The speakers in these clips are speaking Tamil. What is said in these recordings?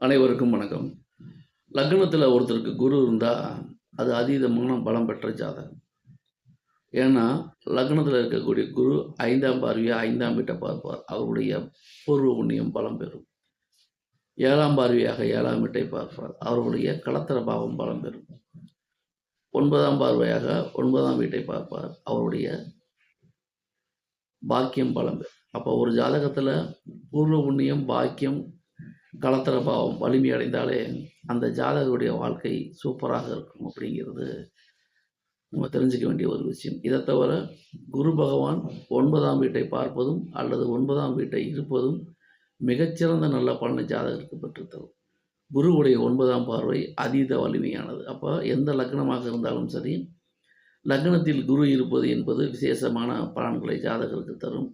அனைவருக்கும் வணக்கம். லக்னத்தில ஒருத்தருக்கு குரு இருந்தா, அது அதீதமான பலம் பெற்ற ஜாதகம். ஏன்னா, லக்னத்தில இருக்கக்கூடிய குரு 5ஆம் பார்வையா 5ஆம் வீட்ட பார்ப்பார். அவருடைய பூர்வ புண்ணியம் பலம் பெறும். 7ஆம் பார்வையாக 7ஆம் வீட்டை பார்ப்பார். அவருடைய களத்திர பாவம் பலம் பெறும். 9ஆம் பார்வையாக 9ஆம் வீட்டை பார்ப்பார். அவருடைய பாக்கியம் பலம் பெறும். அப்போ ஒரு ஜாதகத்தில பூர்வ புண்ணியம், பாக்கியம், களத்திர பாவம் வலிமை அடைந்தாலே அந்த ஜாதகருடைய வாழ்க்கை சூப்பராக இருக்கும் அப்படிங்கிறது நம்ம தெரிஞ்சுக்க வேண்டிய ஒரு விஷயம். இதை தவிர குரு பகவான் 9ஆம் வீட்டை பார்ப்பதும் அல்லது 9ஆம் வீட்டை இருப்பதும் மிகச்சிறந்த நல்ல பலனை ஜாதகருக்கு பெற்றுத்தரும். குருவுடைய 9ஆம் பார்வை அதீத வலிமையானது. அப்போ எந்த லக்னமாக இருந்தாலும் சரி, லக்னத்தில் குரு இருப்பது என்பது விசேஷமான பலன்களை ஜாதகருக்கு தரும்.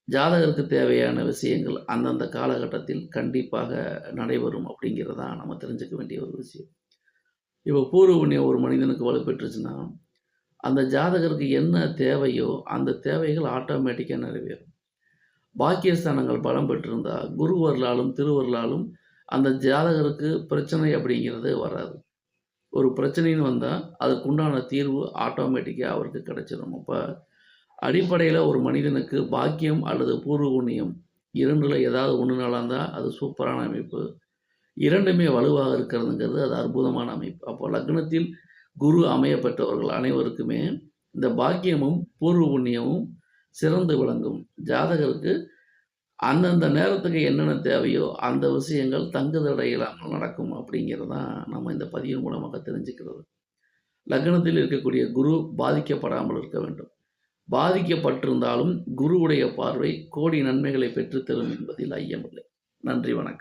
ஜாதகருக்கு தேவையான விஷயங்கள் அந்தந்த காலகட்டத்தில் கண்டிப்பாக நடைபெறும் அப்படிங்கிறதான் நம்ம தெரிஞ்சுக்க வேண்டிய ஒரு விஷயம். இப்போ பூர்வ புண்ணியம் ஒரு மனிதனுக்கு வலுப்பெற்றுச்சுன்னா, அந்த ஜாதகருக்கு என்ன தேவையோ அந்த தேவைகள் ஆட்டோமேட்டிக்காக நிறைவேறும். பாக்கியஸ்தானங்கள் பலம் பெற்றிருந்தா குருவர்களாலும் திருவர்களாலும் அந்த ஜாதகருக்கு பிரச்சனை அப்படிங்கிறது வராது. ஒரு பிரச்சனைன்னு வந்தால் அதுக்குண்டான தீர்வு ஆட்டோமேட்டிக்காக அவருக்கு கிடைச்சிடும். அப்போ அடிப்படையில் ஒரு மனிதனுக்கு பாக்கியம் அல்லது பூர்வ புண்ணியம் இரண்டில் ஏதாவது ஒன்று நாளாக இருந்தால் அது சூப்பரான அமைப்பு. இரண்டுமே வலுவாக இருக்கிறதுங்கிறது அது அற்புதமான அமைப்பு. அப்போ லக்னத்தில் குரு அமைய பெற்றவர்கள் அனைவருக்குமே இந்த பாக்கியமும் பூர்வ புண்ணியமும் சிறந்து விளங்கும். ஜாதகருக்கு அந்தந்த நேரத்துக்கு என்னென்ன தேவையோ அந்த விஷயங்கள் தங்குதடை இல்லாமல் நடக்கும் அப்படிங்கிறது தான் நம்ம இந்த பதிவின் மூலமாக தெரிஞ்சுக்கிறது. லக்னத்தில் இருக்கக்கூடிய குரு பாதிக்கப்படாமல் இருக்க வேண்டும். பாதிக்கப்பட்டிருந்தாலும் குருவுடைய பார்வை கோடி நன்மைகளை பெற்றுத்தரும் என்பதில் ஐயமில்லை. நன்றி, வணக்கம்.